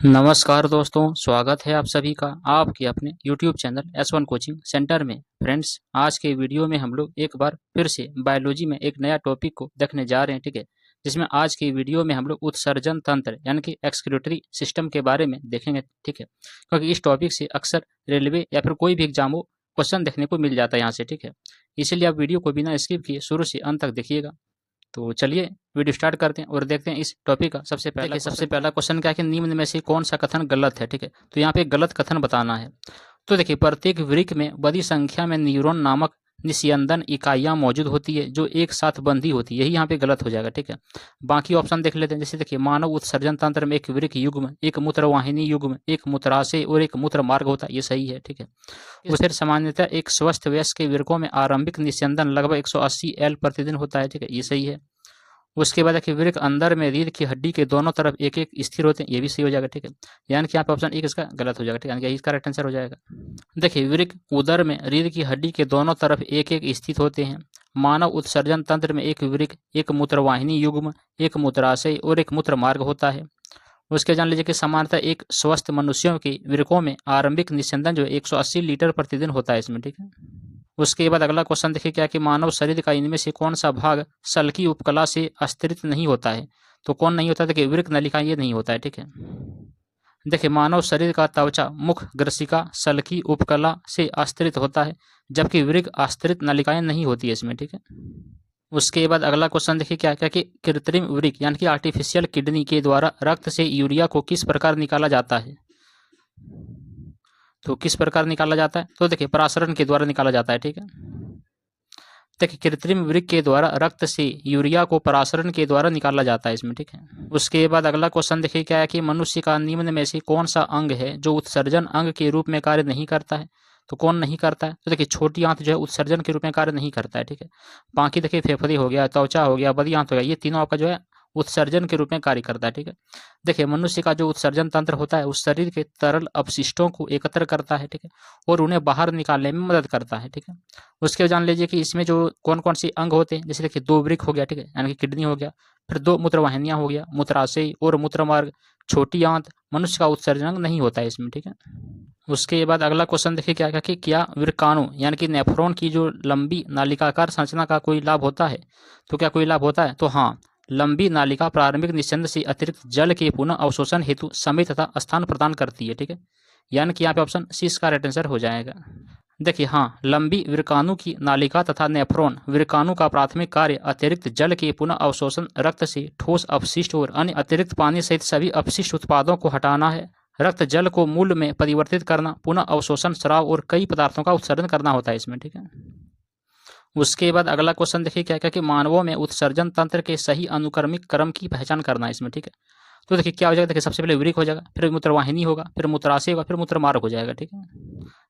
नमस्कार दोस्तों, स्वागत है आप सभी का आपके अपने YouTube channel S1 coaching centre में। फ्रेंड्स, आज के वीडियो में हम लोग एक बार फिर से बायोलॉजी में एक नया टॉपिक को देखने जा रहे हैं, ठीक है। जिसमें आज की वीडियो में हम लोग उत्सर्जन तंत्र यानी कि एक्सक्रीटरी सिस्टम के बारे में देखेंगे, ठीक है। क्योंकि इस टॉपिक से अक्सर रेलवे या फिर कोई भी एग्जाम हो क्वेश्चन देखने को मिल जाता है यहाँ से, ठीक है। इसलिए आप वीडियो को बिना स्किप किए शुरू से अंत तक देखिएगा। तो चलिए वीडियो स्टार्ट करते हैं और देखते हैं इस टॉपिक का सबसे पहला क्वेश्चन क्या है कि निम्न में से कौन सा कथन गलत है, ठीक है। तो यहाँ पे गलत कथन बताना है। तो देखिए, प्रत्येक वृक्क में बड़ी संख्या में न्यूरॉन नामक निस्यंदन इकाइयां मौजूद होती है जो एक साथ बंधी होती है, यही यहाँ पे गलत हो जाएगा, ठीक है। बाकी ऑप्शन देख लेते हैं। जैसे देखिए, मानव उत्सर्जन तंत्र में एक वृक्क युग्म, एक मूत्रवाहिनी युग्म, एक मूत्राशय और एक मूत्र मार्ग होता है, ये सही है, ठीक है। फिर सामान्यतः एक स्वस्थ वयस्क के वृक्कों में आरंभिक निस्यंदन लगभग 180 एल प्रतिदिन होता है, ठीक है, ये सही है। उसके बाद देखिए, वृक्क अंदर में रीढ़ की हड्डी के दोनों तरफ एक एक स्थिर होते हैं, ये भी सही हो जाएगा, ठीक है। यानी कि यहाँ पे ऑप्शन एक इसका गलत हो जाएगा, ठीक है, यानी कि इसका राइट आंसर हो जाएगा। देखिए, वृक्क उदर में रीढ़ की हड्डी के दोनों तरफ एक एक स्थित होते हैं। मानव उत्सर्जन तंत्र में एक वृक्क, एक मूत्रवाहिनी युग्म, एक मूत्राशय और एक मूत्र मार्ग होता है। उसके जान लीजिए कि सामान्यतः एक स्वस्थ मनुष्यों के वृक्कों में आरंभिक निस्यंदन जो 180 लीटर प्रतिदिन होता है इसमें, ठीक है। उसके बाद अगला क्वेश्चन देखिए क्या कि मानव शरीर का इनमें से कौन सा भाग सल्की उपकला से अस्तित्व नहीं होता है। तो कौन नहीं होता, देखिए वृक्क नलिका ये नहीं होता है, ठीक है। देखिए, मानव शरीर का त्वचा, मुख, ग्रसिका, सल्की उपकला से अस्तित्व होता है, जबकि वृक्क आस्तरित नलिकाएं नहीं होती है इसमें, ठीक है। उसके बाद अगला क्वेश्चन देखिए क्या क्या कि कृत्रिम वृक्क यानी कि आर्टिफिशियल किडनी के द्वारा रक्त से यूरिया को किस प्रकार निकाला जाता है। तो किस प्रकार निकाला जाता है, तो देखिए परासरण के द्वारा निकाला जाता है, ठीक है। देखिए, कृत्रिम वृक्क के द्वारा रक्त से यूरिया को परासरण के द्वारा निकाला जाता है इसमें, ठीक है। उसके बाद अगला क्वेश्चन देखिए क्या है कि मनुष्य का निम्न में से कौन सा अंग है जो उत्सर्जन अंग के रूप में कार्य नहीं करता है। तो कौन नहीं करता है, तो देखिए छोटी आंत जो है उत्सर्जन के रूप में कार्य नहीं करता है, ठीक है। बाकी देखिए फेफड़े हो गया, त्वचा हो गया, बड़ी आंत हो गया, ये तीनों आपका जो है उत्सर्जन के रूप में कार्य करता है, ठीक है। देखिए, मनुष्य का जो उत्सर्जन तंत्र होता है उस शरीर के तरल अपशिष्टों को एकत्र करता है, ठीक है, और उन्हें बाहर निकालने में मदद करता है, ठीक है। उसके जान लीजिए कि इसमें जो कौन कौन से अंग होते हैं। जैसे देखिए, 2 वृक्क हो गया, ठीक है, यानी कि किडनी हो गया, फिर 2 मूत्रवाहिनियां हो गया, मूत्राशय और मूत्रमार्ग, छोटी आंत। मनुष्य का उत्सर्जन अंग नहीं होता है इसमें, ठीक है। उसके बाद अगला क्वेश्चन देखिए क्या कि क्या वृक्काणु यानी कि नेफ्रॉन की जो लंबी नालिकाकार संरचना का कोई लाभ होता है। तो क्या कोई लाभ होता है, तो हाँ, लंबी नालिका प्रारंभिक निस्यंद से अतिरिक्त जल के पुनः अवशोषण हेतु समय तथा स्थान प्रदान करती है, ठीक है। यानी कि यहाँ पे ऑप्शन सी इसका राइट आंसर हो जाएगा। देखिए, हाँ, लंबी वृक्काणु की नालिका तथा नेफ्रॉन वृक्काणु का प्राथमिक कार्य अतिरिक्त जल के पुनः अवशोषण, रक्त से ठोस अपशिष्ट और अन्य अतिरिक्त पानी सहित सभी अपशिष्ट उत्पादों को हटाना है, रक्त जल को मूल में परिवर्तित करना, पुनः अवशोषण, स्राव और कई पदार्थों का उत्सर्जन करना होता है इसमें, ठीक है। उसके बाद अगला क्वेश्चन देखिए क्या क्या कि मानवों में उत्सर्जन तंत्र के सही अनुक्रमिक क्रम की पहचान करना है इसमें, ठीक है। तो देखिए क्या हो जाएगा, देखिए सबसे पहले वृक्क हो जाएगा, फिर मूत्रवाहिनी होगा, फिर मूत्राशय होगा, फिर मूत्रमार्ग हो जाएगा, ठीक है।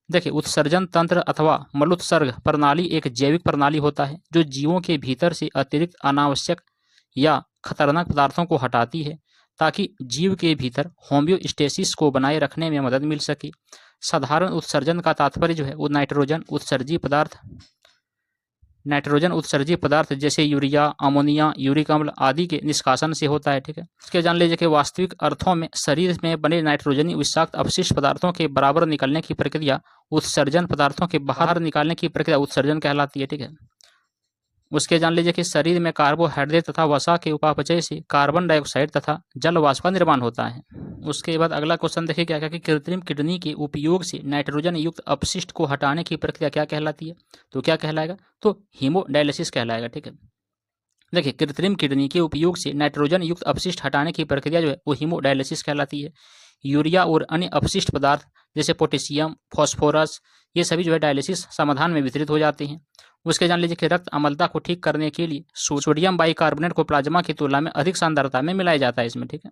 देखिए, उत्सर्जन तंत्र अथवा मलोत्सर्ग प्रणाली एक जैविक प्रणाली होता है जो जीवों के भीतर से अतिरिक्त अनावश्यक या खतरनाक पदार्थों को हटाती है ताकि जीव के भीतर होम्योस्टेसिस को बनाए रखने में मदद मिल सके। साधारण उत्सर्जन का तात्पर्य जो है वो नाइट्रोजन उत्सर्जी पदार्थ जैसे यूरिया, अमोनिया, यूरिक अम्ल आदि के निष्कासन से होता है, ठीक है। इसके जान लीजिए कि वास्तविक अर्थों में शरीर में बने नाइट्रोजनी विषाक्त अपशिष्ट पदार्थों के बराबर निकलने की प्रक्रिया उत्सर्जन, पदार्थों के बाहर निकालने की प्रक्रिया उत्सर्जन कहलाती है, ठीक है। उसके जान लीजिए कि शरीर में कार्बोहाइड्रेट तथा वसा के उपापचय से कार्बन डाइऑक्साइड तथा जल वाष्प का निर्माण होता है। उसके बाद अगला क्वेश्चन देखिए क्या कि कृत्रिम किडनी के उपयोग से नाइट्रोजन युक्त अपशिष्ट को हटाने की प्रक्रिया क्या कहलाती है। तो क्या कहलाएगा, तो हीमोडायलिसिस कहलाएगा, ठीक है। देखिए, कृत्रिम किडनी के उपयोग से नाइट्रोजन युक्त अपशिष्ट हटाने की प्रक्रिया जो है वो हीमोडायलिसिस कहलाती है। यूरिया और अन्य अपशिष्ट पदार्थ जैसे पोटेशियम, फॉस्फोरस, ये सभी जो है डायलिसिस समाधान में वितरित हो जाते हैं। उसके जान लीजिए कि रक्त अम्लता को ठीक करने के लिए सोडियम बाइकार्बोनेट को प्लाज्मा की तुलना में अधिक सांद्रता में मिलाया जाता है इसमें, ठीक है।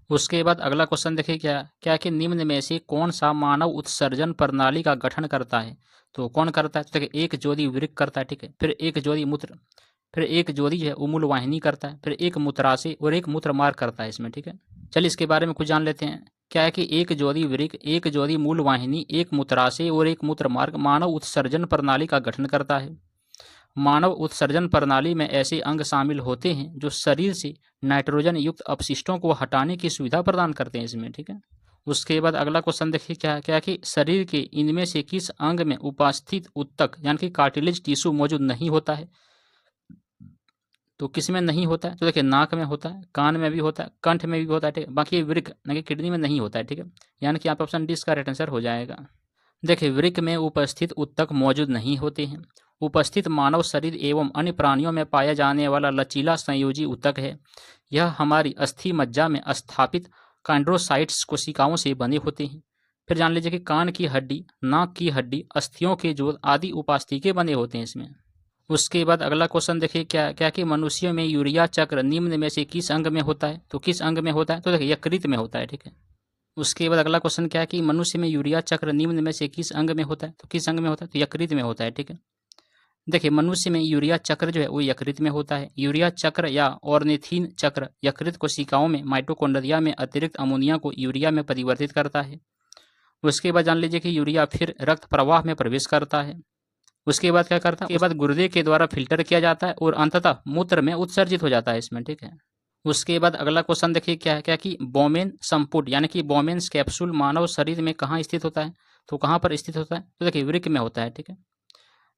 उसके बाद अगला क्वेश्चन देखिए क्या क्या कि निम्न में से कौन सा मानव उत्सर्जन प्रणाली का गठन करता है। तो कौन करता है, तो देखिए एक जोड़ी वृक्क करता है, ठीक है, फिर एक जोड़ी मूत्र, फिर एक जोड़ी जो है वो मूल वाहिनी करता है, फिर एक मूत्राशय और एक मूत्र मार्ग करता है इसमें, ठीक है। चलिए इसके बारे में कुछ जान लेते हैं। क्या है कि एक जोड़ी वृक्क, एक जोड़ी मूल वाहिनी, एक मूत्राशय और एक मूत्र मार्ग मानव उत्सर्जन प्रणाली का गठन करता है। मानव उत्सर्जन प्रणाली में ऐसे अंग शामिल होते हैं जो शरीर से नाइट्रोजन युक्त अपशिष्टों को हटाने की सुविधा प्रदान करते हैं इसमें, ठीक है। उसके बाद अगला क्वेश्चन देखिए क्या क्या कि शरीर के इनमें से किस अंग में उपस्थित उत्तक यानी कि कार्टिलेज टिश्यू मौजूद नहीं होता है। तो किस में नहीं होता है, तो देखिए नाक में होता है, कान में भी होता है, कंठ में भी होता है, ठीक है। बाकी वृक्क यानी कि किडनी में नहीं होता है, ठीक है। यानी कि यहाँ पे ऑप्शन डी इसका राइट आंसर हो जाएगा। देखिए वृक्क में उपस्थित उत्तक मौजूद नहीं होते हैं। उपस्थित मानव शरीर एवं अन्य प्राणियों में पाया जाने वाला लचीला संयोजी उत्तक है। यह हमारी अस्थि मज्जा में स्थापित कॉन्ड्रोसाइट्स कोशिकाओं से बने होते हैं। फिर जान लीजिए कि कान की हड्डी, नाक की हड्डी, अस्थियों के जोड़ आदि उपास्थि के बने होते हैं इसमें। उसके बाद अगला क्वेश्चन देखिए क्या क्या कि मनुष्यों में यूरिया चक्र निम्न में से किस अंग में होता है। तो किस अंग में होता है, तो देखिए यकृत में होता है, ठीक है। उसके बाद अगला क्वेश्चन क्या है कि मनुष्य में यूरिया चक्र निम्न में से किस अंग में होता है। तो किस अंग में होता है, तो यकृत में होता है, ठीक है। देखिए मनुष्य में यूरिया चक्र जो है वो यकृत में होता है। यूरिया चक्र या ऑर्निथीन चक्र यकृत कोशिकाओं में माइटोकॉन्ड्रिया में अतिरिक्त अमोनिया को यूरिया में परिवर्तित करता है। उसके बाद जान लीजिए कि यूरिया फिर रक्त प्रवाह में प्रवेश करता है। उसके बाद क्या करता है, उसके बाद गुर्दे के द्वारा फिल्टर किया जाता है और अंततः मूत्र में उत्सर्जित हो जाता है इसमें, ठीक है। उसके बाद अगला क्वेश्चन देखिए क्या है क्या कि बोमेन संपुट यानी कि बोमेन्स कैप्सूल मानव शरीर में कहाँ स्थित होता है। तो कहाँ पर स्थित होता है, तो देखिए वृक्क में होता है, ठीक है।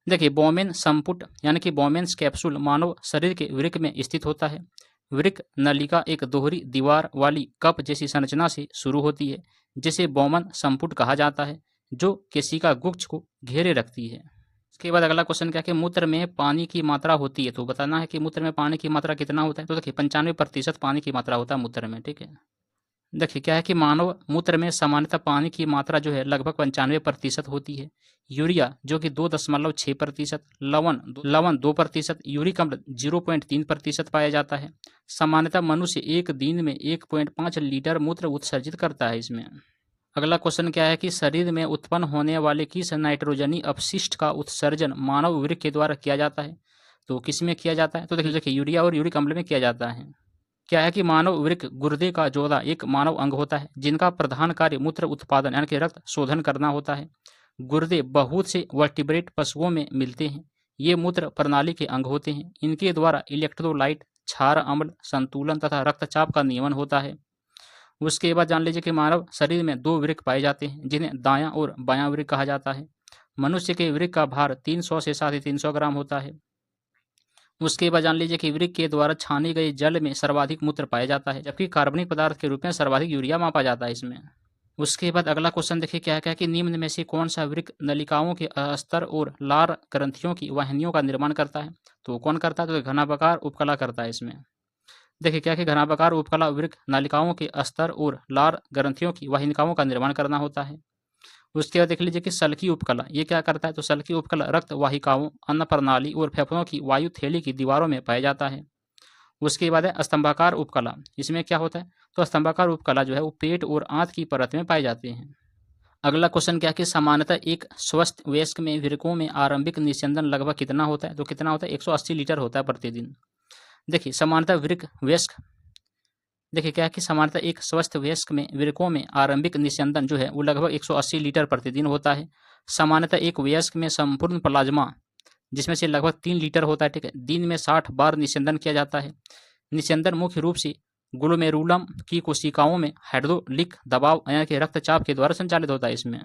देखिए बोमेन संपुट यानी कि बोमेन्स कैप्सूल मानव शरीर के वृक्क में स्थित होता है। वृक्क नलिका एक दोहरी दीवार वाली कप जैसी संरचना से शुरू होती है जिसे बोमन संपुट कहा जाता है, जो केशिका गुच्छ को घेरे रखती है। इसके बाद अगला क्वेश्चन क्या है कि मूत्र में पानी की मात्रा होती है। तो बताना है कि मूत्र में पानी की मात्रा कितना होता है। तो देखिए 95% पानी की मात्रा होता है मूत्र में, ठीक है। देखिए क्या है कि मानव मूत्र में सामान्यतः पानी की मात्रा जो है लगभग 95% होती है। यूरिया जो कि 2.6%, लवण 2%, यूरिक अम्ल 0.3% पाया जाता है। सामान्यतः मनुष्य एक दिन में 1.5 लीटर मूत्र उत्सर्जित करता है इसमें। अगला क्वेश्चन क्या है कि शरीर में उत्पन्न होने वाले किस नाइट्रोजनी अपशिष्ट का उत्सर्जन मानव वृक्क के द्वारा किया जाता है। तो किस में किया जाता है, तो देखिए यूरिया और यूरिक अम्ल में किया जाता है। क्या है कि मानव वृक्क गुर्दे का जोड़ा एक मानव अंग होता है जिनका प्रधान कार्य मूत्र उत्पादन यानी कि रक्त शोधन करना होता है। गुर्दे बहुत से वर्टिब्रेट पशुओं में मिलते हैं। ये मूत्र प्रणाली के अंग होते हैं। इनके द्वारा इलेक्ट्रोलाइट, क्षार अम्ल संतुलन तथा रक्तचाप का नियमन होता है। उसके बाद जान लीजिए कि मानव शरीर में 2 वृक्क पाए जाते हैं जिन्हें दायां और बायां वृक्क कहा जाता है। मनुष्य के वृक्क का भार 300 से 350 ग्राम होता है। उसके बाद जान लीजिए कि वृक्क के द्वारा छाने गए जल में सर्वाधिक मूत्र पाया जाता है, जबकि कार्बनिक पदार्थ के रूप में सर्वाधिक यूरिया मापा जाता है इसमें। उसके बाद अगला क्वेश्चन देखिए क्या है कि निम्न में से कौन सा वृक्क नलिकाओं के अस्तर और लार ग्रंथियों की वाहिनियों का निर्माण करता है। तो कौन करता है, तो घनाभकार उपकला करता है इसमें। देखिए क्या कि घनाभकार उपकला वृक्क नलिकाओं के अस्तर और लार ग्रंथियों की वाहिनिकाओं का निर्माण करना होता है। उसके बाद देख लीजिए कि सल्की उपकला ये क्या करता है, तो सल्की उपकला रक्त वाहिकाओं, अन्न प्रणाली और फेफड़ों की वायु थैली की दीवारों में पाया जाता है। उसके बाद है स्तंभाकार उपकला। इसमें क्या होता है, तो स्तंभाकार उपकला जो है वो पेट और आंत की परत में पाए जाते हैं। अगला क्वेश्चन क्या है कि सामान्यतः एक स्वस्थ वयस्क में वृक्कों में आरंभिक निस्यंदन लगभग कितना होता है। तो कितना होता है, 180 लीटर होता है प्रतिदिन। देखिए सामान्यतः वृक्क वयस्क देखिए क्या है कि सामान्यतः एक स्वस्थ वयस्क में वृक्कों में आरंभिक निस्यंदन जो है वो लगभग 180 लीटर प्रतिदिन होता है। सामान्यतः एक वयस्क में संपूर्ण प्लाज्मा जिसमें से लगभग 3 लीटर होता है, ठीक है। दिन में 60 बार निस्यंदन किया जाता है। निस्यंदन मुख्य रूप से ग्लोमेरुलम की कोशिकाओं में हाइड्रोलिक दबाव यानी कि रक्तचाप के द्वारा संचालित होता है इसमें।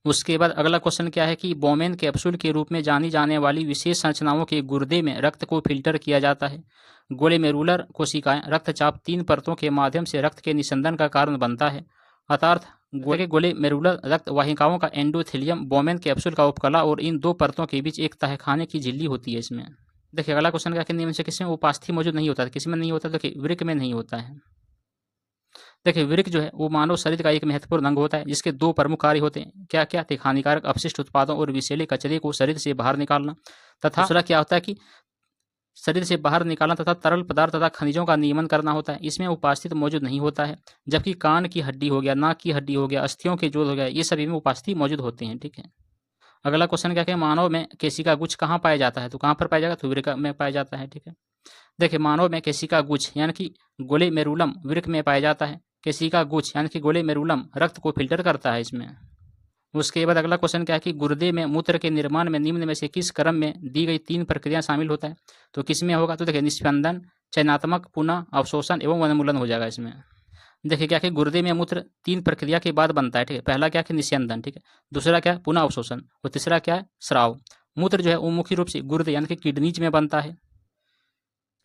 उसके बाद अगला क्वेश्चन क्या है कि बोमेन कैप्सूल के रूप में जानी जाने वाली विशेष संरचनाओं के गुर्दे में रक्त को फिल्टर किया जाता है। ग्लोमेरुलर कोशिकाएं रक्तचाप 3 परतों के माध्यम से रक्त के निस्यंदन का कारण बनता है। अर्थात ग्लोमेरुलर रक्त वाहिकाओं का एंडोथेलियम बोमेन कैप्सूल का उपकला और इन 2 परतों के बीच एक तहखाने की झिल्ली होती है इसमें। देखिए अगला क्वेश्चन क्या है कि निम्न से किसी में उपास्थि मौजूद नहीं होता है। किसी में नहीं होता, देखिए वृक्क में नहीं होता है। देखिए वृक्क जो है वो मानव शरीर का एक महत्वपूर्ण अंग होता है जिसके 2 प्रमुख कार्य होते हैं। क्या क्या, हानिकारक अपशिष्ट उत्पादों और विषैले कचरे को शरीर से बाहर निकालना तथा दूसरा क्या होता है कि शरीर से बाहर निकालना तथा तरल पदार्थ तथा खनिजों का नियमन करना होता है। इसमें उपस्थित मौजूद नहीं होता है। जबकि कान की हड्डी हो गया, नाक की हड्डी हो गया, अस्थियों के जोड़ हो गया, ये सभी में उपस्थित मौजूद होते हैं, ठीक है। अगला क्वेश्चन क्या है, मानव में केशिका गुच्छ कहाँ पाया जाता है। तो कहाँ पर पाया जाएगा, तो वृक्क में पाया जाता है, ठीक है। देखिए मानव में केशिका गुच्छ यानी कि ग्लोमेरुलम वृक्क में पाया जाता है। केशिका गुच्छ यानी कि ग्लोमेरुलम रक्त को फिल्टर करता है इसमें। उसके बाद अगला क्वेश्चन क्या है कि गुर्दे में मूत्र के निर्माण में निम्न में से किस क्रम में दी गई 3 प्रक्रिया शामिल होता है। तो किस में होगा, तो देखिए निस्पंदन, चयनात्मक, पुनः अवशोषण एवं वनमूलन हो जाएगा इसमें। देखिए क्या कि गुर्दे में मूत्र 3 प्रक्रिया के बाद बनता है, ठीक है। पहला क्या है कि निस्यंदन, ठीक है। दूसरा क्या है पुनः अवशोषण और तीसरा क्या है स्राव। मूत्र जो है वो मुख्य रूप से गुर्दे यानी कि किडनीज में बनता है।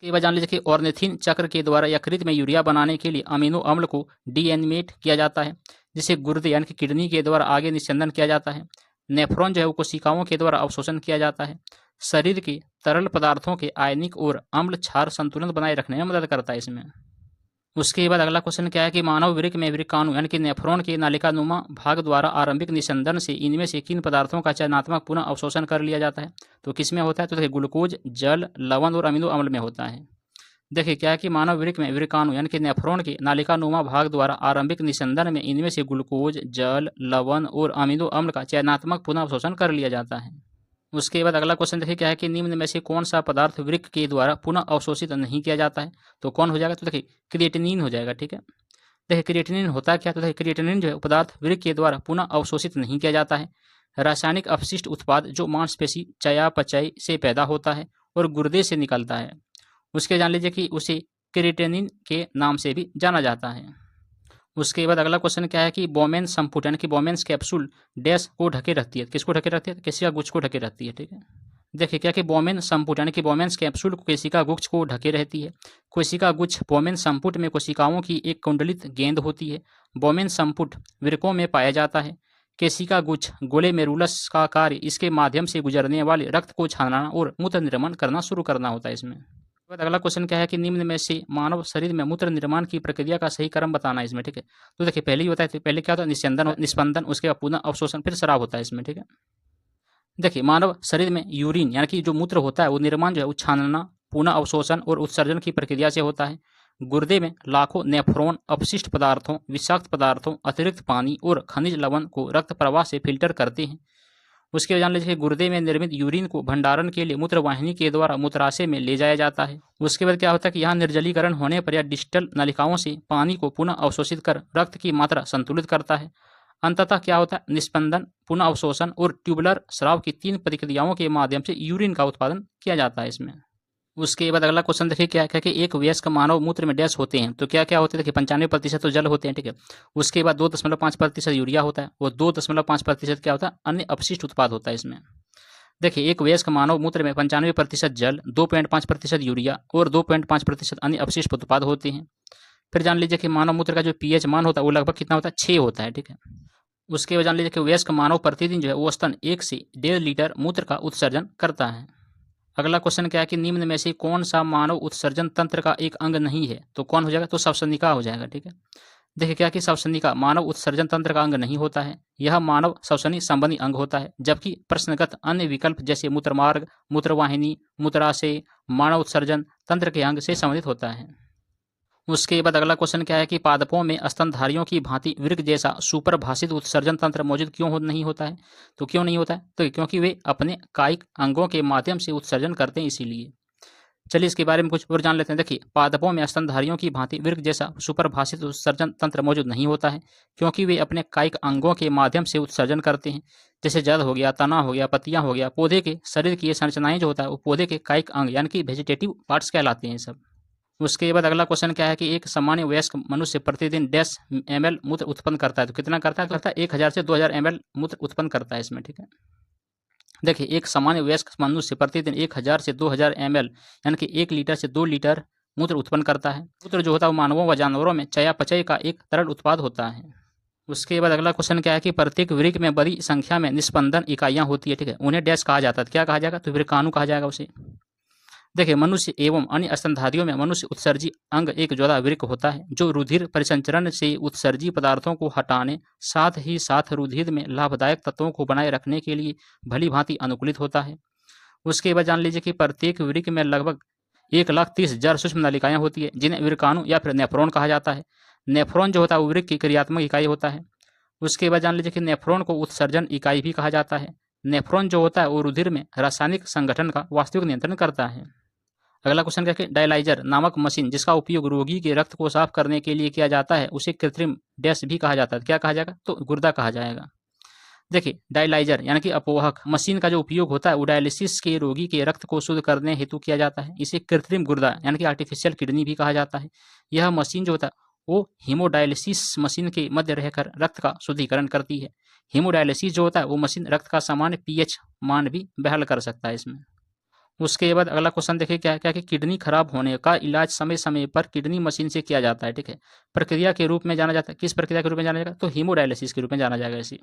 के बाद जान लीजिए कि ऑर्निथिन चक्र के द्वारा यकृत में यूरिया बनाने के लिए अमीनो अम्ल को डीएनिमेट किया जाता है, जिसे गुर्दे यानी कि किडनी के द्वारा आगे निस्यंदन किया जाता है। नेफ्रॉन जो है वो कोशिकाओं के द्वारा अवशोषण किया जाता है। शरीर के तरल पदार्थों के आयनिक और अम्ल क्षार संतुलन बनाए रखने में मदद करता है इसमें। उसके बाद अगला क्वेश्चन क्या है कि मानव वृक्क में वृक्काणु यानी कि नेफ्रॉन के नालिकानुमा भाग द्वारा आरंभिक निस्यंदन से इनमें से किन पदार्थों का चयनात्मक पुनः अवशोषण कर लिया जाता है? तो किसमें होता है? तो देखिए ग्लूकोज, जल, लवण और अमीनो अम्ल में होता है। देखिए क्या है कि मानव वृक्क में वृक्काणु यानी कि नेफ्रॉन के नालिकानुमा भाग द्वारा आरंभिक निस्यंदन में इनमें से ग्लूकोज, जल, लवण और अमीनो अम्ल का चयनात्मक पुनः अवशोषण कर लिया जाता है। उसके बाद अगला क्वेश्चन देखिए क्या है कि निम्न में से कौन सा पदार्थ वृक्क के द्वारा पुनः अवशोषित नहीं किया जाता है? तो कौन हो जाएगा? तो देखिए क्रिएटिनिन हो जाएगा, ठीक है। देखिए क्रिएटिनिन होता क्या? तो देखिए क्रिएटिनिन जो है पदार्थ वृक्क के द्वारा पुनः अवशोषित नहीं किया जाता है। रासायनिक अपशिष्ट उत्पाद जो मांसपेशी चयापचय से पैदा होता है और गुर्दे से निकलता है, उसके जान लीजिए कि उसे क्रिएटिनिन के नाम से भी जाना जाता है। उसके बाद अगला क्वेश्चन क्या है कि बोमेन संपुट यानी कि बोमेन्स कैप्सूल डैश को ढके रहती है? किसको ढके रहती है? केशिका गुच्छ को ढके रहती है, ठीक है। देखिए क्या कि बोमेन संपुट यानी कि बोमेन्स कैप्सूल कोशिका गुच्छ को ढके रहती है। कोशिका गुच्छ बोमेन संपुट में कोशिकाओं की एक कुंडलित गेंद होती है। बोमेन संपुट वृक्कों में पाया जाता है। केशिका गुच्छ ग्लोमेरुलस का कार्य इसके माध्यम से गुजरने वाले रक्त को छानना और मूत्र निर्माण करना शुरू करना होता है इसमें। अगला क्वेश्चन क्या है कि निम्न में से मानव शरीर में मूत्र निर्माण की प्रक्रिया का सही क्रम बताना है इसमें, ठीक है। तो देखिए पहले ही होता है, पहले क्या होता है निस्यंदन, निस्पंदन, उसके बाद पुनः अवशोषण, फिर स्राव होता है इसमें, ठीक है। देखिए मानव शरीर में यूरिन यानी कि जो मूत्र होता है वो निर्माण जो है छानना, पुनः अवशोषण और उत्सर्जन की प्रक्रिया से होता है। गुर्दे में लाखों नेफ्रॉन अपशिष्ट पदार्थों, विषाक्त पदार्थों, अतिरिक्त पानी और खनिज लवण को रक्त प्रवाह से फिल्टर करते हैं। उसके जान लीजिए गुर्दे में निर्मित यूरिन को भंडारण के लिए मूत्रवाहिनी के द्वारा मूत्राशय में ले जाया जाता है। उसके बाद क्या होता है कि यहाँ निर्जलीकरण होने पर या डिस्टल नलिकाओं से पानी को पुनः अवशोषित कर रक्त की मात्रा संतुलित करता है। अंततः क्या होता है निस्पंदन, पुनः अवशोषण और ट्यूबुलर स्राव की 3 प्रक्रियाओं के माध्यम से यूरिन का उत्पादन किया जाता है इसमें। उसके बाद अगला क्वेश्चन देखिए क्या है कि एक वयस्क मानव मूत्र में डैश होते हैं, तो क्या क्या होते हैं? देखिए 95% तो जल होते हैं, ठीक है। उसके बाद 2.5% यूरिया होता है और 2.5% क्या होता है अन्य अपशिष्ट उत्पाद होता है इसमें। देखिए एक वयस्क मानव मूत्र में 95% जल, 2.5% यूरिया और 2.5% अन्य अपशिष्ट उत्पाद होते हैं। फिर जान लीजिए कि मानव मूत्र का जो pH मान होता है वो लगभग कितना होता है? 6 होता है, ठीक है। उसके बाद जान लीजिए कि वयस्क मानव प्रतिदिन जो है औसतन 1 से 1.5 लीटर मूत्र का उत्सर्जन करता है। अगला क्वेश्चन क्या है कि निम्न में से कौन सा मानव उत्सर्जन तंत्र का एक अंग नहीं है? तो कौन हो जाएगा? तो श्वसनिका हो जाएगा, ठीक है। देखिए क्या कि श्वसनिका मानव उत्सर्जन तंत्र का अंग नहीं होता है, यह मानव श्वसनी संबंधी अंग होता है, जबकि प्रश्नगत अन्य विकल्प जैसे मूत्रमार्ग, मूत्रवाहिनी, मूत्राशय मानव उत्सर्जन तंत्र के अंग से संबंधित होता है। उसके बाद अगला क्वेश्चन क्या है कि पादपों में स्तनधारियों की भांति वृक्क जैसा सुपरभाषित उत्सर्जन तंत्र मौजूद क्यों नहीं होता है? तो क्यों नहीं होता है? तो क्योंकि वे अपने कायिक अंगों के माध्यम से उत्सर्जन करते हैं, इसीलिए। चलिए इसके बारे में कुछ और जान लेते हैं। देखिए पादपों में स्तनधारियों की भांति वृक्क जैसा सुपरभाषित उत्सर्जन तंत्र मौजूद नहीं होता है, क्योंकि वे अपने कायिक अंगों के माध्यम से उत्सर्जन करते हैं, जैसे जड़ हो गया, तना हो गया, पत्तियां हो गया। पौधे के शरीर की ये संरचनाएं जो होता है वो पौधे के कायिक अंग यानी कि वेजिटेटिव पार्ट्स कहलाते हैं सब। उसके बाद अगला क्वेश्चन क्या है कि एक सामान्य वयस्क मनुष्य प्रतिदिन 10 ml मूत्र उत्पन्न करता है, तो कितना करता है? 1000 से 2000 ml मूत्र उत्पन्न करता है इसमें, ठीक है। देखिए एक सामान्य वयस्क मनुष्य प्रतिदिन 1000 से 2000 ml यानी कि 1 लीटर से 2 लीटर मूत्र उत्पन्न करता है। मूत्र जो होता है वो मानवों व जानवरों में चयापचय का एक तरल उत्पाद होता है। उसके बाद अगला क्वेश्चन क्या है कि प्रत्येक वृक्क में बड़ी संख्या में निस्पंदन इकाइयां होती है, ठीक है। उन्हें डैश कहा जाता है, क्या कहा जाएगा? तो वृक्काणु कहा जाएगा उसे। देखिए मनुष्य एवं अन्य स्तनधारियों में मनुष्य उत्सर्जी अंग एक जोड़ा वृक्क होता है, जो रुधिर परिसंचरण से उत्सर्जी पदार्थों को हटाने साथ ही साथ रुधिर में लाभदायक तत्वों को बनाए रखने के लिए भली भांति अनुकूलित होता है। उसके बाद जान लीजिए कि प्रत्येक वृक्क में लगभग 1,30,000 सूक्ष्म नलिकाएं होती है, जिन्हें वृक्काणु या फिर नेफ्रॉन कहा जाता है। नेफ्रॉन जो होता है वो वृक्क की क्रियात्मक इकाई होता है। उसके बाद जान लीजिए कि नेफ्रॉन को उत्सर्जन इकाई भी कहा जाता है। नेफ्रॉन जो होता है वो रुधिर में रासायनिक संगठन का वास्तविक नियंत्रण करता है। अगला क्वेश्चन क्या है? डायलाइजर नामक मशीन जिसका उपयोग रोगी के रक्त को साफ करने के लिए किया जाता है, उसे कृत्रिम डैश भी कहा जाता है, क्या कहा जाएगा? तो गुर्दा कहा जाएगा। देखिए डायलाइजर यानी कि अपवाहक मशीन का जो उपयोग होता है वो डायलिसिस के रोगी के रक्त को शुद्ध करने हेतु किया जाता है, इसे कृत्रिम गुर्दा यानी कि आर्टिफिशियल किडनी भी कहा जाता है। यह मशीन जो होता है वो हीमोडायलिसिस मशीन के मध्य रहकर रक्त का शुद्धिकरण करती है। हीमोडायलिसिस जो होता है वो मशीन रक्त का सामान्य पीएच मान भी बहाल कर सकता है इसमें। उसके बाद अगला क्वेश्चन देखिए क्या है, क्या कि किडनी खराब होने का इलाज समय समय पर किडनी मशीन से किया जाता है, ठीक है। प्रक्रिया के रूप में जाना जाता है, किस प्रक्रिया के रूप में जाना जाएगा, तो हीमोडायलिसिस के रूप में जाना जाएगा इसी।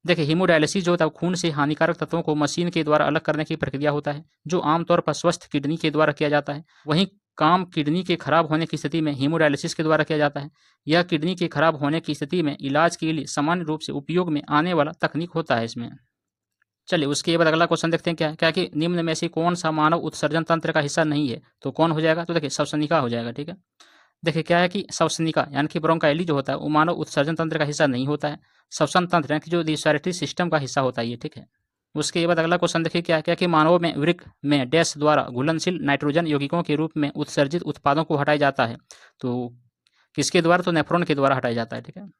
देखिए हीमोडायलिसिस जो होता है खून से हानिकारक तत्वों को मशीन के द्वारा अलग करने की प्रक्रिया होता है, जो आमतौर पर स्वस्थ किडनी के द्वारा किया जाता है। वहीं काम किडनी के खराब होने की स्थिति में हीमोडायलिसिस के द्वारा किया जाता है। यह किडनी के खराब होने की स्थिति में इलाज के लिए सामान्य रूप से उपयोग में आने वाला तकनीक होता है इसमें। चलिए उसके बाद अगला क्वेश्चन देखते हैं क्या है, क्या कि निम्न में से कौन सा मानव उत्सर्जन तंत्र का हिस्सा नहीं है, तो कौन हो जाएगा, तो देखिए श्वसनिका हो जाएगा, ठीक है। देखिए क्या है कि श्वसनिका यानी कि ब्रोंकाइली जो होता है वो मानव उत्सर्जन तंत्र का हिस्सा नहीं होता है। श्वसन तंत्र यानी कि जो रिस्पिरेटरी सिस्टम का हिस्सा होता है ये, ठीक है। उसके बाद अगला क्वेश्चन देखिए क्या है, क्या कि मानव में वृक्क में डैश द्वारा घुलनशील नाइट्रोजन यौगिकों के रूप में उत्सर्जित उत्पादों को हटाया जाता है, तो किसके द्वारा, तो नेफ्रॉन के द्वारा हटाया जाता है, ठीक है।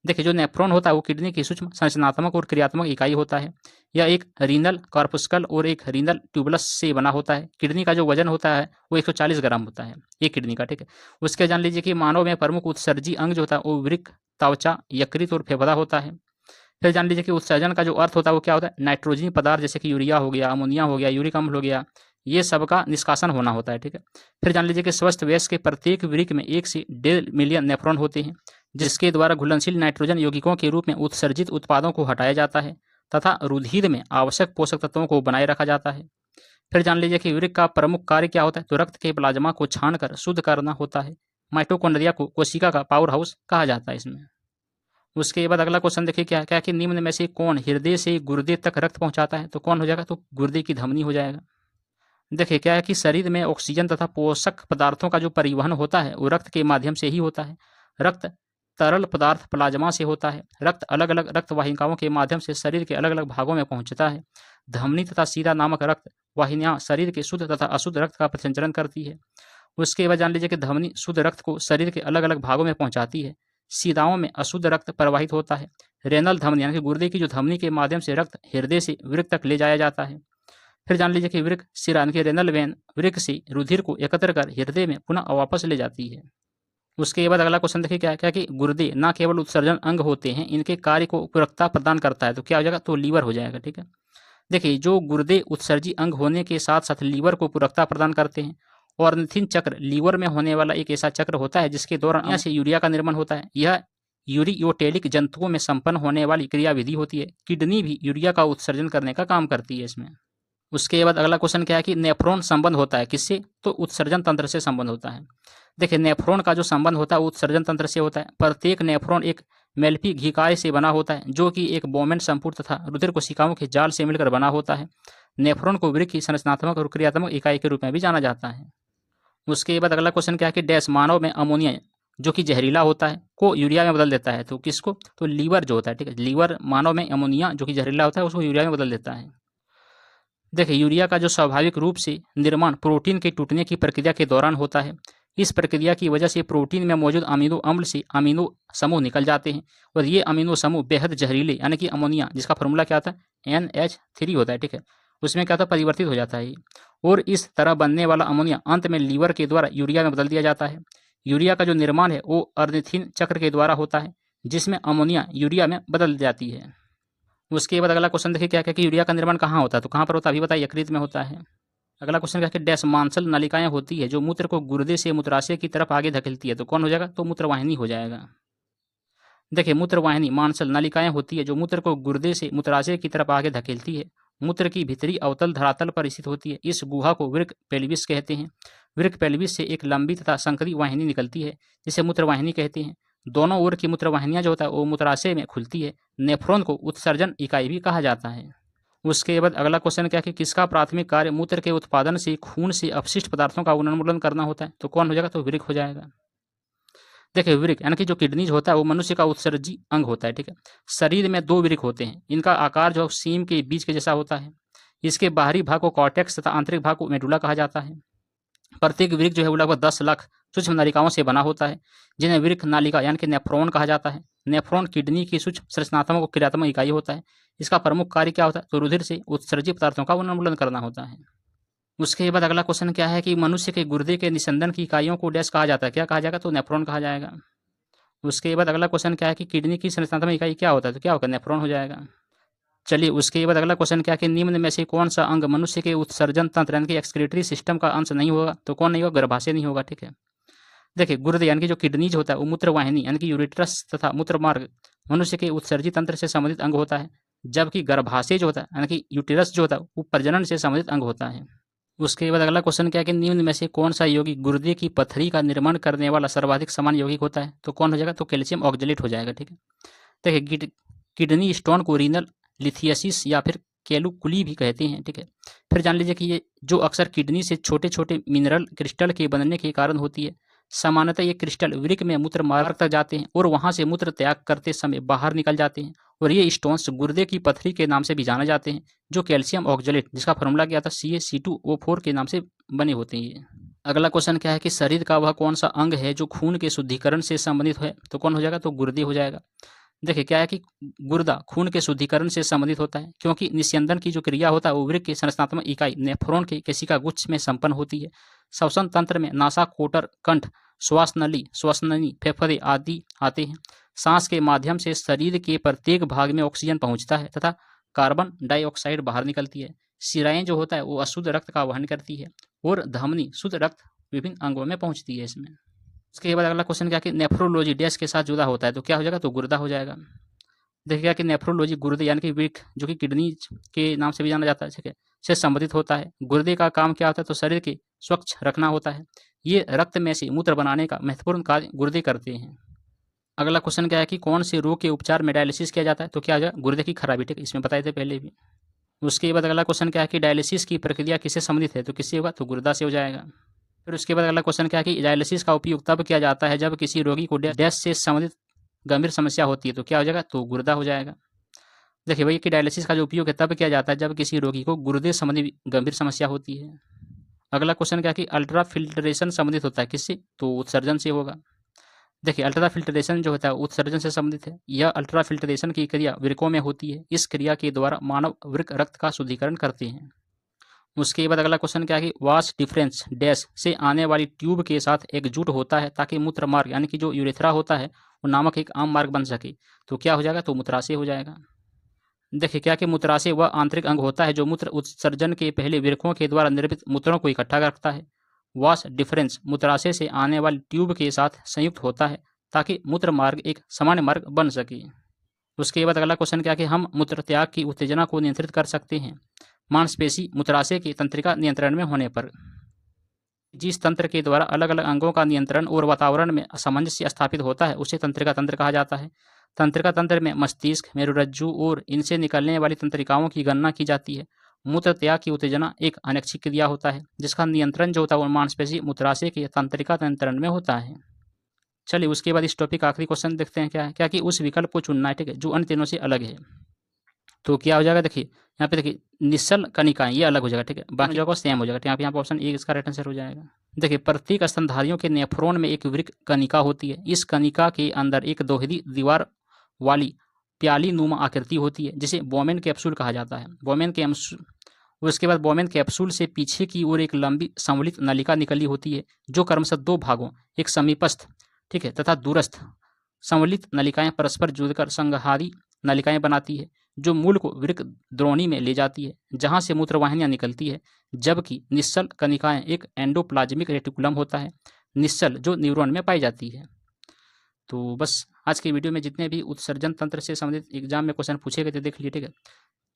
देखिए जो नेफ्रॉन होता है वो किडनी की सूक्ष्म संरचनात्मक और क्रियात्मक इकाई होता है। यह एक रीनल कॉर्पस्कल और एक रीनल ट्यूबुलस से बना होता है। किडनी का जो वजन होता है वो 140 ग्राम होता है एक किडनी का, ठीक है। उसके जान लीजिए कि मानव में प्रमुख उत्सर्जी अंग जो होता है वो वृक्क, त्वचा, यकृत और फेफड़ा होता है। फिर जान लीजिए कि उत्सर्जन का जो अर्थ होता है वो क्या होता है, नाइट्रोजनी पदार्थ जैसे कि यूरिया हो गया, अमोनिया हो गया, यूरिक अम्ल हो गया, ये सब का निष्कासन होना होता है, ठीक है। फिर जान लीजिए कि स्वस्थ वयस्क के प्रत्येक वृक्क में 1 से 1.5 मिलियन नेफ्रॉन होते हैं, जिसके द्वारा घुलनशील नाइट्रोजन यौगिकों के रूप में उत्सर्जित उत्पादों को हटाया जाता है तथा रुधिर में आवश्यक पोषक तत्वों को बनाए रखा जाता है। फिर जान लीजिए कि वृक्क का प्रमुख कार्य क्या होता है, तो रक्त के प्लाज्मा को छानकर शुद्ध करना होता है। माइटोकॉन्ड्रिया को कोशिका का पावर हाउस कहा जाता है इसमें। उसके बाद अगला क्वेश्चन देखिए क्या क्या कि निम्न में से कौन हृदय से गुर्दे तक रक्त पहुंचाता है, तो कौन हो जाएगा, तो गुर्दे की धमनी हो जाएगा। देखिए क्या है कि शरीर में ऑक्सीजन तथा पोषक पदार्थों का जो परिवहन होता है वो रक्त के माध्यम से ही होता है। रक्त तरल पदार्थ प्लाज्मा से होता है। रक्त अलग अलग रक्त वाहिकाओं के माध्यम से शरीर के अलग अलग भागों में पहुंचता है। धमनी तथा सीरा नामक रक्त वाहिनियां शरीर के शुद्ध तथा अशुद्ध रक्त का परिसंचरण करती है। उसके बाद जान लीजिए कि धमनी शुद्ध रक्त को शरीर के अलग अलग भागों में पहुंचाती है। सीराओं में अशुद्ध रक्त प्रवाहित होता है। रेनल धमनी यानी कि गुर्दे की जो धमनी के माध्यम से रक्त हृदय से वृक्क तक ले जाया जाता है। फिर जान लीजिए कि वृक्क शिरा यानी कि रेनल वेन वृक्क से रुधिर को एकत्र कर हृदय में पुनः वापस ले जाती है। उसके बाद अगला क्वेश्चन देखिए क्या क्या कि गुर्दे न केवल उत्सर्जन अंग होते हैं, इनके कार्य को पूरकता प्रदान करता है, तो क्या हो जाएगा, तो लीवर हो जाएगा, ठीक है। देखिए जो गुर्दे उत्सर्जी अंग होने के साथ साथ लीवर को पूरकता प्रदान करते हैं। ऑर्निथिन चक्र लीवर में होने वाला एक ऐसा चक्र होता है जिसके दौरान अमोनिया से यूरिया का निर्माण होता है। यह यूरियोटेलिक जंतुओं में संपन्न होने वाली क्रियाविधि होती है। किडनी भी यूरिया का उत्सर्जन करने का काम करती है इसमें। उसके बाद अगला क्वेश्चन क्या है कि नेफ्रॉन संबंध होता है किससे, तो उत्सर्जन तंत्र से संबंध होता है। देखिए नेफ्रॉन का जो संबंध होता है वो उत्सर्जन तंत्र से होता है। प्रत्येक नेफ्रॉन एक मेल्फी घिकाय से बना होता है जो कि एक बोमेन संपूर्ण तथा रुधिर कोशिकाओं के जाल से मिलकर बना होता है। नेफ्रॉन को वृक्क की संरचनात्मक और क्रियात्मक इकाई के रूप में भी जाना जाता है। उसके बाद अगला क्वेश्चन क्या है कि डैश मानव में अमोनिया जो कि जहरीला होता है को यूरिया में बदल देता है, तो किसको, तो लीवर जो होता है, ठीक है। लीवर मानव में अमोनिया जो कि जहरीला होता है उसको यूरिया में बदल देता है। देखिए यूरिया का जो स्वाभाविक रूप से निर्माण प्रोटीन के टूटने की प्रक्रिया के दौरान होता है। इस प्रक्रिया की वजह से प्रोटीन में मौजूद अमीनो अम्ल से अमीनो समूह निकल जाते हैं और ये अमीनो समूह बेहद जहरीले यानी कि अमोनिया जिसका फॉर्मूला क्या होता है NH3 होता है, ठीक है, उसमें क्या होता है परिवर्तित हो जाता है और इस तरह बनने वाला अमोनिया अंत में लीवर के द्वारा यूरिया में बदल दिया जाता है। यूरिया का जो निर्माण है वो ऑर्निथिन चक्र के द्वारा होता है जिसमें अमोनिया यूरिया में बदल जाती है। उसके बाद अगला क्वेश्चन देखिए क्या क्या कि यूरिया का निर्माण कहाँ होता है, तो कहाँ पर होता है, अभी बताइए, यकृत में होता है। अगला क्वेश्चन क्या है कि डैश मांसल नलिकाएं होती है जो मूत्र को गुर्दे से मूत्राशय की तरफ आगे धकेलती है, तो कौन हो जाएगा, तो मूत्रवाहिनी हो जाएगा। देखिए मूत्रवाहिनी मांसल नलिकाएं होती है जो मूत्र को गुर्दे से मूत्राशय की तरफ आगे धकेलती है। मूत्र की भीतरी अवतल धरातल पर स्थित होती है। इस गुहा को वृक्क पेल्विस कहते हैं। वृक्क पेल्विस से एक लंबी तथा संकरी वाहिनी निकलती है जिसे मूत्रवाहिनी कहते हैं। दोनों ओर की मूत्रवाहिनियां जो होता है वो मूत्राशय में खुलती है। नेफ्रॉन को उत्सर्जन इकाई भी कहा जाता है। उसके बाद अगला क्वेश्चन क्या है कि किसका प्राथमिक कार्य मूत्र के उत्पादन से खून से अपशिष्ट पदार्थों का उन्मूलन करना होता है, तो कौन हो जाएगा, तो वृक्क हो जाएगा। देखिए वृक्क यानी कि जो किडनीज होता है वो मनुष्य का उत्सर्जी अंग होता है, ठीक है। शरीर में 2 वृक्क होते हैं। इनका आकार जो सीम के बीज के जैसा होता है। इसके बाहरी भाग को कॉर्टेक्स तथा आंतरिक भाग को मेडुला कहा जाता है। प्रत्येक वृक्क जो है वो लगभग 10 लाख सूक्ष्म नलिकाओं से बना होता है जिन्हें वृक्क नालिका यानी कि नेफ्रॉन कहा जाता है। नेफ्रॉन किडनी की सूक्ष्म संरचनात्मक और क्रियात्मक इकाई होता है। इसका प्रमुख कार्य क्या होता है, तो रुधिर से उत्सर्जित पदार्थों का उन्मूलन करना होता है। उसके बाद अगला क्वेश्चन क्या है कि मनुष्य के गुर्दे के निस्यंदन की इकाइयों को डैश कहा जाता है, क्या कहा जाएगा, तो नेफ्रॉन कहा जाएगा। उसके बाद अगला क्वेश्चन क्या है कि किडनी की संरचनात्मक इकाई क्या होता है, तो क्या होगा, नेफ्रॉन हो जाएगा। चलिए उसके बाद अगला क्वेश्चन क्या है कि निम्न में से कौन सा अंग मनुष्य के उत्सर्जन तंत्र यानी कि एक्सक्रीटरी सिस्टम का अंश नहीं होगा, तो कौन नहीं होगा, गर्भाशय नहीं होगा। ठीक है, देखिए गुर्दे यानी कि जो किडनीज होता है वो मूत्रवाहिनी यानी कि यूरेट्रस तथा मूत्रमार्ग मनुष्य के उत्सर्जित तंत्र से संबंधित अंग होता है, जबकि गर्भाशय जो होता है यानी कि यूटेरस जो होता है वो प्रजनन से संबंधित अंग होता है। उसके बाद अगला क्वेश्चन क्या है कि निम्न में से कौन सा यौगिक गुर्दे की पथरी का निर्माण करने वाला सर्वाधिक समान यौगिक होता है, तो कौन हो जाएगा, तो कैल्शियम ऑक्जेलेट हो जाएगा। ठीक है, देखिए किडनी स्टोन को रीनल लिथियसिस या फिर कैलकुली भी कहते हैं। ठीक है, फिर जान लीजिए कि ये जो अक्सर किडनी से छोटे छोटे मिनरल क्रिस्टल के बनने के कारण होती है। सामान्यतः ये क्रिस्टल वृक्क में मूत्र मार्ग तक जाते हैं और वहां से मूत्र त्याग करते समय बाहर निकल जाते हैं, और ये स्टोन्स गुर्दे की पथरी के नाम से भी जाने जाते हैं, जो कैल्शियम ऑक्जेलेट जिसका फॉर्मूला क्या था CaC2O4 के नाम से बने होते हैं। अगला क्वेश्चन क्या है कि शरीर का वह कौन सा अंग है जो खून के शुद्धिकरण से संबंधित है, तो कौन हो जाएगा, तो गुर्दे हो जाएगा। देखिए क्या है कि गुर्दा खून के शुद्धिकरण से संबंधित होता है, क्योंकि निस्यंदन की जो क्रिया होता है वो वृक्क की संरचनात्मक इकाई नेफ्रॉन की केशिका गुच्छ में संपन्न होती है। श्वसन तंत्र में नासा, कोटर, कंठ, श्वास नली, श्वसनली, फेफड़े आदि आते हैं। सांस के माध्यम से शरीर के प्रत्येक भाग में ऑक्सीजन पहुंचता है तथा कार्बन डाइऑक्साइड बाहर निकलती है। शिराएं जो होता है वो अशुद्ध रक्त का वहन करती है और धमनी शुद्ध रक्त विभिन्न अंगों में पहुंचती है इसमें। उसके बाद अगला क्वेश्चन क्या कि नेफ्रोलॉजी डैश के साथ जुड़ा होता है, तो क्या हो जाएगा, तो गुर्दा हो जाएगा। देखिएगा कि नेफ्रोलॉजी गुर्दे यानी कि वृक्क जो कि किडनी के नाम से भी जाना जाता है, ठीक है, से संबंधित होता है। गुर्दे का काम क्या होता है, तो शरीर के स्वच्छ रखना होता है। ये रक्त में से मूत्र बनाने का महत्वपूर्ण कार्य गुर्दे करते हैं। अगला क्वेश्चन क्या है कि कौन से रोग के उपचार में डायलिसिस किया जाता है, तो क्या हो जाएगा, गुर्दे की खराबी। ठीक है, इसमें बताए थे पहले भी। उसके बाद अगला क्वेश्चन क्या है कि डायलिसिस की प्रक्रिया किससे संबंधित है, तो किससे होगा, तो गुर्दा से हो जाएगा। फिर उसके बाद अगला क्वेश्चन क्या है कि डायलिसिस का उपयोग तब किया जाता है जब किसी रोगी को डैश से संबंधित गंभीर समस्या होती है, तो क्या हो जाएगा, तो गुर्दा हो जाएगा। देखिए भैया कि डायलिसिस का जो उपयोग है तब किया जाता है जब किसी रोगी को गुर्दे संबंधी गंभीर समस्या होती है। अगला क्वेश्चन क्या है कि अल्ट्रा फिल्ट्रेशन संबंधित होता है किससे, तो उत्सर्जन से होगा। देखिए अल्ट्रा फिल्ट्रेशन जो होता है उत्सर्जन से संबंधित है। यह अल्ट्रा फिल्ट्रेशन की क्रिया वृक्कों में होती है। इस क्रिया के द्वारा मानव वृक्क रक्त का शुद्धिकरण करते हैं। उसके बाद अगला क्वेश्चन क्या है कि वास डिफरेंस डैश से आने वाली ट्यूब के साथ एकजुट होता है ताकि मूत्र मार्ग यानी कि जो यूरेथ्रा होता है वो नामक एक आम मार्ग बन सके, तो क्या हो जाएगा, तो मूत्राशय हो जाएगा। देखिए क्या कि मूत्राशय वह आंतरिक अंग होता है जो मूत्र उत्सर्जन के पहले वृक्कों के द्वारा निर्मित मूत्रों को इकट्ठा रखता है। वास डिफरेंस मूत्राशय से आने वाली ट्यूब के साथ संयुक्त होता है ताकि मूत्र मार्ग एक सामान्य मार्ग बन सके। उसके बाद अगला क्वेश्चन क्या कि हम मूत्र त्याग की उत्तेजना को नियंत्रित कर सकते हैं मांसपेशी मूत्राशय की तंत्रिका नियंत्रण में होने पर। जिस तंत्र के द्वारा अलग अलग अंगों का नियंत्रण और वातावरण में सामंजस्य स्थापित होता है उसे तंत्रिका तंत्र कहा जाता है। तंत्रिका तंत्र में मस्तिष्क, मेरुरज्जु और इनसे निकलने वाली तंत्रिकाओं की गणना की जाती है। मूत्र त्याग की उत्तेजना एक अनैच्छिक क्रिया होता है जिसका नियंत्रण जो होता है वो मांसपेशी मूत्राशय के तंत्रिका नियंत्रण में होता है। चलिए उसके बाद इस टॉपिक का आखिरी क्वेश्चन देखते हैं क्या है, क्या कि उस विकल्प को चुनना है, ठीक है, जो अन्य तीनों से अलग है। तो क्या हो जाएगा, देखिए यहाँ पे देखिए निश्चल कनिकाएं ये अलग हो जाएगा, ठीक है, बाकी जगह सेम हो जाएगा। यहाँ पे ऑप्शन ए इसका राइट आंसर हो जाएगा। देखिए प्रत्येक स्तनधारियों के नेफ्रॉन में एक वृक्क कनिका होती है। इस कनिका के अंदर एक दोहरी दीवार वाली प्याली नुमा आकृति होती है जिसे बोमेन कैप्सूल कहा जाता है। बोमेन कैप्सूल, उसके बाद बोमेन कैप्सूल से पीछे की ओर एक लंबी संवलित नलिका निकली होती है जो क्रमशः दो भागों, एक समीपस्थ, ठीक है, तथा दूरस्थ संवलित नलिकाएं परस्पर जुड़कर संघारी नलिकाएं बनाती है जो मूल को वृक्क द्रोणी में ले जाती है जहां से मूत्रवाहिनियां निकलती है। जबकि निश्चल कनिकाएं एक एंडोप्लाज्मिक रेटिकुलम होता है निश्चल जो न्यूरॉन में पाई जाती है। तो बस आज की वीडियो में जितने भी उत्सर्जन तंत्र से संबंधित एग्जाम में क्वेश्चन पूछे गए थे देख लिए, ठीक है।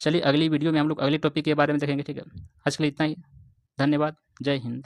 चलिए अगली वीडियो में हम लोग अगले टॉपिक के बारे में देखेंगे, ठीक है। आज के लिए इतना ही, धन्यवाद, जय हिंद।